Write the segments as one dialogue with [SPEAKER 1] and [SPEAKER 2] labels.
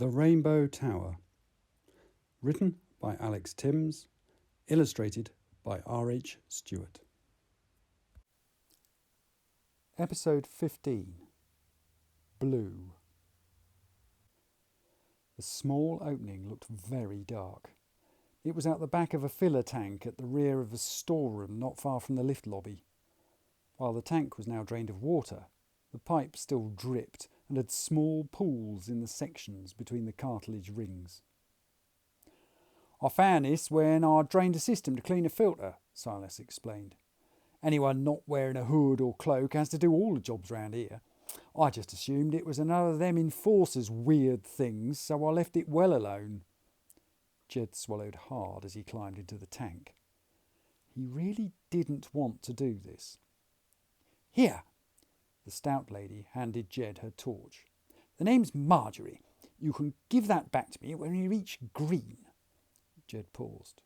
[SPEAKER 1] The Rainbow Tower. Written by Alex Tymms. Illustrated by R H Stewart. Episode 15. Blue. The small opening looked very dark. It was out the back of a filler tank at the rear of a storeroom not far from the lift lobby. While the tank was now drained of water, the pipe still dripped and had small pools in the sections between the cartilage rings. "I found this when I drained the system to clean a filter," Silas explained. "Anyone not wearing a hood or cloak has to do all the jobs round here. I just assumed it was another of them enforcers' weird things, so I left it well alone." Jed swallowed hard as he climbed into the tank. He really didn't want to do this. "Here." The stout lady handed Jed her torch. "The name's Marjorie. You can give that back to me when we reach green." Jed paused.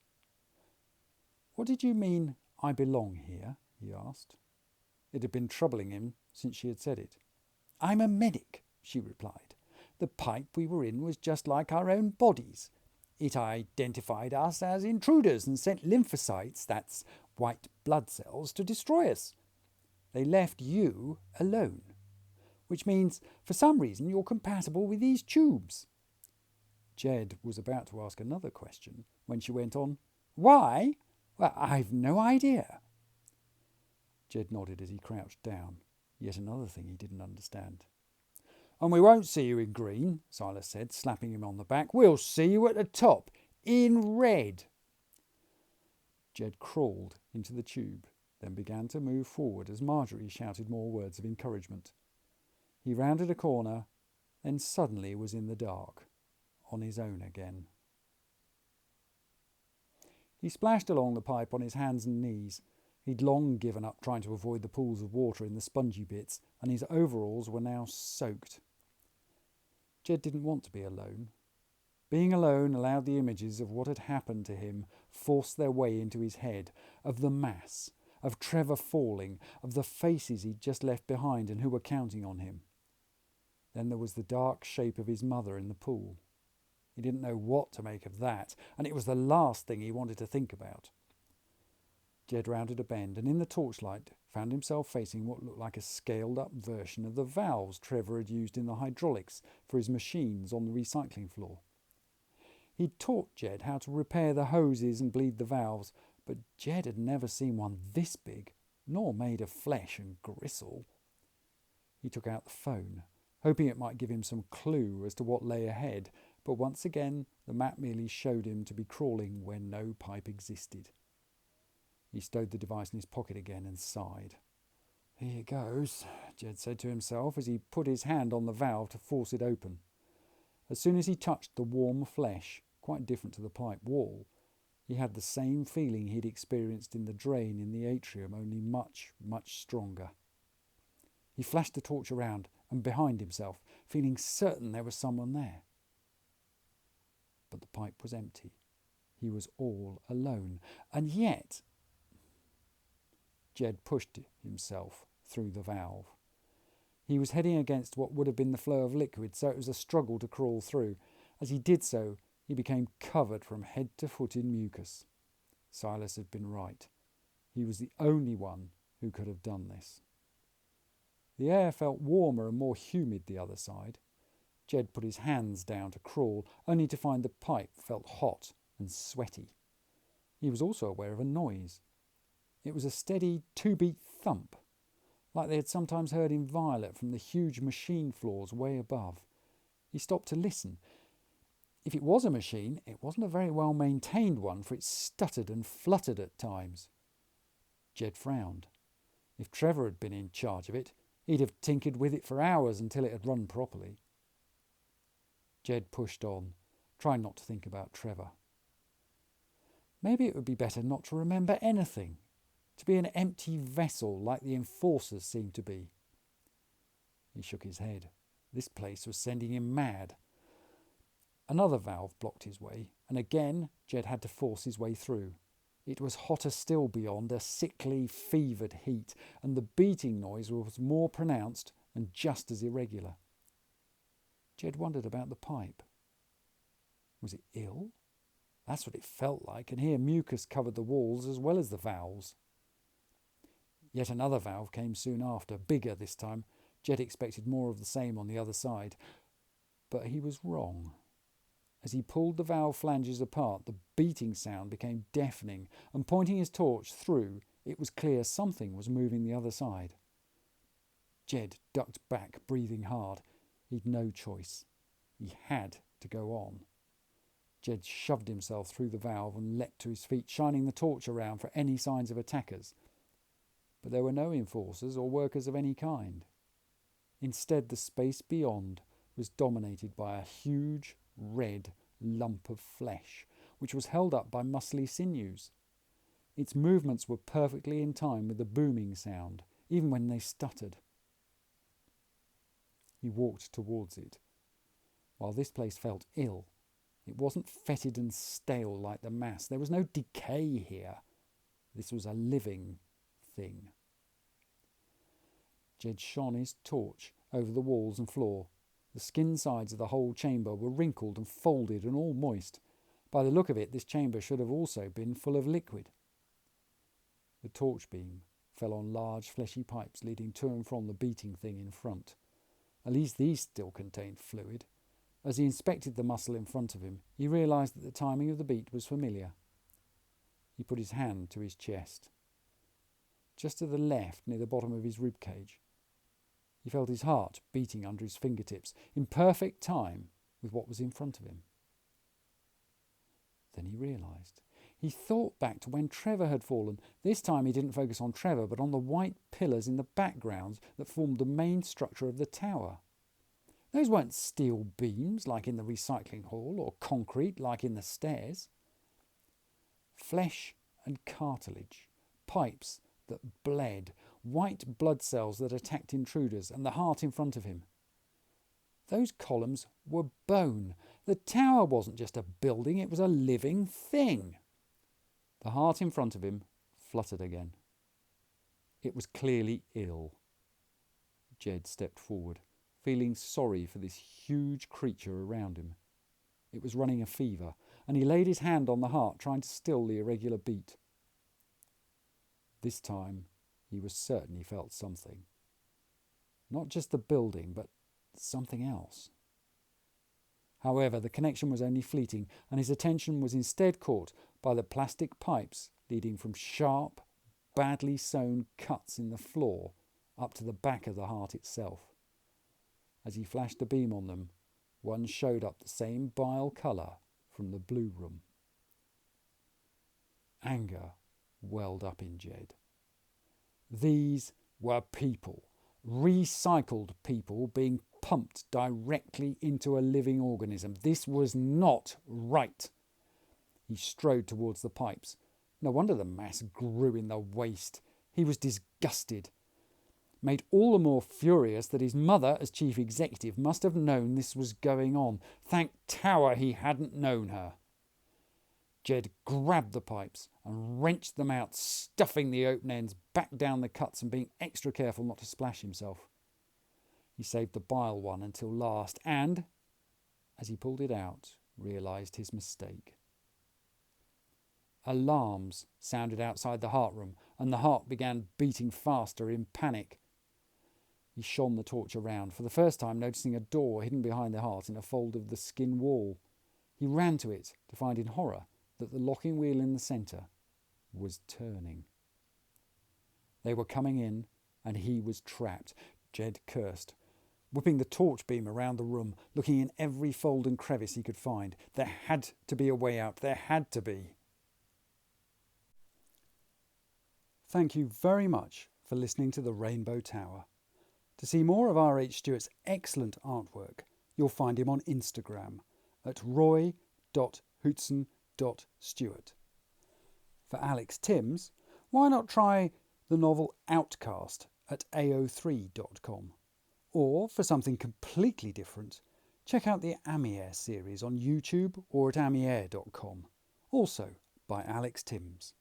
[SPEAKER 1] "What did you mean, I belong here?" he asked. It had been troubling him since she had said it. "I'm a medic," she replied. "The pipe we were in was just like our own bodies. It identified us as intruders and sent lymphocytes, that's white blood cells, to destroy us. They left you alone, which means for some reason you're compatible with these tubes." Jed was about to ask another question when she went on, "Why? Well, I've no idea." Jed nodded as he crouched down. Yet another thing he didn't understand. "And we won't see you in green," Silas said, slapping him on the back. "We'll see you at the top, in red." Jed crawled into the tube, then began to move forward as Marjorie shouted more words of encouragement. He rounded a corner, then suddenly was in the dark, on his own again. He splashed along the pipe on his hands and knees. He'd long given up trying to avoid the pools of water in the spongy bits, and his overalls were now soaked. Jed didn't want to be alone. Being alone allowed the images of what had happened to him force their way into his head, of the mass, of Trevor falling, of the faces he'd just left behind and who were counting on him. Then there was the dark shape of his mother in the pool. He didn't know what to make of that, and it was the last thing he wanted to think about. Jed rounded a bend and in the torchlight found himself facing what looked like a scaled-up version of the valves Trevor had used in the hydraulics for his machines on the recycling floor. He'd taught Jed how to repair the hoses and bleed the valves, but Jed had never seen one this big, nor made of flesh and gristle. He took out the phone, hoping it might give him some clue as to what lay ahead, but once again the map merely showed him to be crawling where no pipe existed. He stowed the device in his pocket again and sighed. "Here goes," Jed said to himself as he put his hand on the valve to force it open. As soon as he touched the warm flesh, quite different to the pipe wall, he had the same feeling he'd experienced in the drain in the atrium, only much, much stronger. He flashed the torch around and behind himself, feeling certain there was someone there. But the pipe was empty. He was all alone. And yet... Jed pushed himself through the valve. He was heading against what would have been the flow of liquid, so it was a struggle to crawl through. As he did so, he became covered from head to foot in mucus. Silas had been right. He was the only one who could have done this. The air felt warmer and more humid the other side. Jed put his hands down to crawl, only to find the pipe felt hot and sweaty. He was also aware of a noise. It was a steady 2-beat thump, like they had sometimes heard in Violet from the huge machine floors way above. He stopped to listen. If it was a machine, it wasn't a very well-maintained one, for it stuttered and fluttered at times. Jed frowned. If Trevor had been in charge of it, he'd have tinkered with it for hours until it had run properly. Jed pushed on, trying not to think about Trevor. Maybe it would be better not to remember anything, to be an empty vessel like the enforcers seemed to be. He shook his head. This place was sending him mad. Another valve blocked his way, and again Jed had to force his way through. It was hotter still beyond, a sickly, fevered heat, and the beating noise was more pronounced and just as irregular. Jed wondered about the pipe. Was it ill? That's what it felt like, and here mucus covered the walls as well as the valves. Yet another valve came soon after, bigger this time. Jed expected more of the same on the other side. But he was wrong. As he pulled the valve flanges apart, the beating sound became deafening, and pointing his torch through, it was clear something was moving the other side. Jed ducked back, breathing hard. He'd no choice. He had to go on. Jed shoved himself through the valve and leapt to his feet, shining the torch around for any signs of attackers. But there were no enforcers or workers of any kind. Instead, the space beyond was dominated by a huge red lump of flesh, which was held up by muscly sinews. Its movements were perfectly in time with the booming sound, even when they stuttered. He walked towards it. While this place felt ill, it wasn't fetid and stale like the mass. There was no decay here. This was a living thing. Jed shone his torch over the walls and floor. The skin sides of the whole chamber were wrinkled and folded and all moist. By the look of it, this chamber should have also been full of liquid. The torch beam fell on large fleshy pipes leading to and from the beating thing in front. At least these still contained fluid. As he inspected the muscle in front of him, he realised that the timing of the beat was familiar. He put his hand to his chest. Just to the left, near the bottom of his rib cage. He felt his heart beating under his fingertips, in perfect time with what was in front of him. Then he realised. He thought back to when Trevor had fallen. This time he didn't focus on Trevor, but on the white pillars in the background that formed the main structure of the tower. Those weren't steel beams like in the recycling hall, or concrete like in the stairs. Flesh and cartilage, pipes that bled, white blood cells that attacked intruders, and the heart in front of him. Those columns were bone. The tower wasn't just a building, it was a living thing. The heart in front of him fluttered again. It was clearly ill. Jed stepped forward, feeling sorry for this huge creature around him. It was running a fever, and he laid his hand on the heart, trying to still the irregular beat. This time, he was certain he felt something. Not just the building, but something else. However, the connection was only fleeting, and his attention was instead caught by the plastic pipes leading from sharp, badly sewn cuts in the floor up to the back of the heart itself. As he flashed the beam on them, one showed up the same bile colour from the blue room. Anger welled up in Jed. These were people, recycled people being pumped directly into a living organism. This was not right. He strode towards the pipes. No wonder the mass grew in the waste. He was disgusted, made all the more furious that his mother, as chief executive, must have known this was going on. Thank Tower he hadn't known her. Jed grabbed the pipes and wrenched them out, stuffing the open ends back down the cuts and being extra careful not to splash himself. He saved the bile one until last and, as he pulled it out, realised his mistake. Alarms sounded outside the heart room, and the heart began beating faster in panic. He shone the torch around, for the first time noticing a door hidden behind the heart in a fold of the skin wall. He ran to it to find in horror that the locking wheel in the centre was turning. They were coming in, and he was trapped. Jed cursed, whipping the torch beam around the room, looking in every fold and crevice he could find. There had to be a way out. There had to be. Thank you very much for listening to The Rainbow Tower. To see more of R H Stewart's excellent artwork, you'll find him on Instagram at roy.hootson.stewart. For Alex Tymms, why not try the novel OutCaste at ao3.com? Or, for something completely different, check out the Amier series on YouTube or at amier.com, also by Alex Tymms.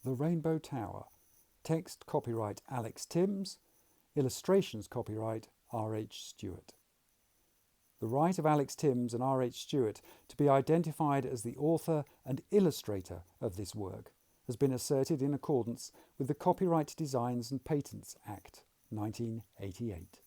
[SPEAKER 1] The Rainbow Tower. Text copyright Alex Tymms. Illustrations copyright R H Stewart. The right of Alex Tymms and R H Stewart to be identified as the author and illustrator of this work has been asserted in accordance with the Copyright Designs and Patents Act 1988.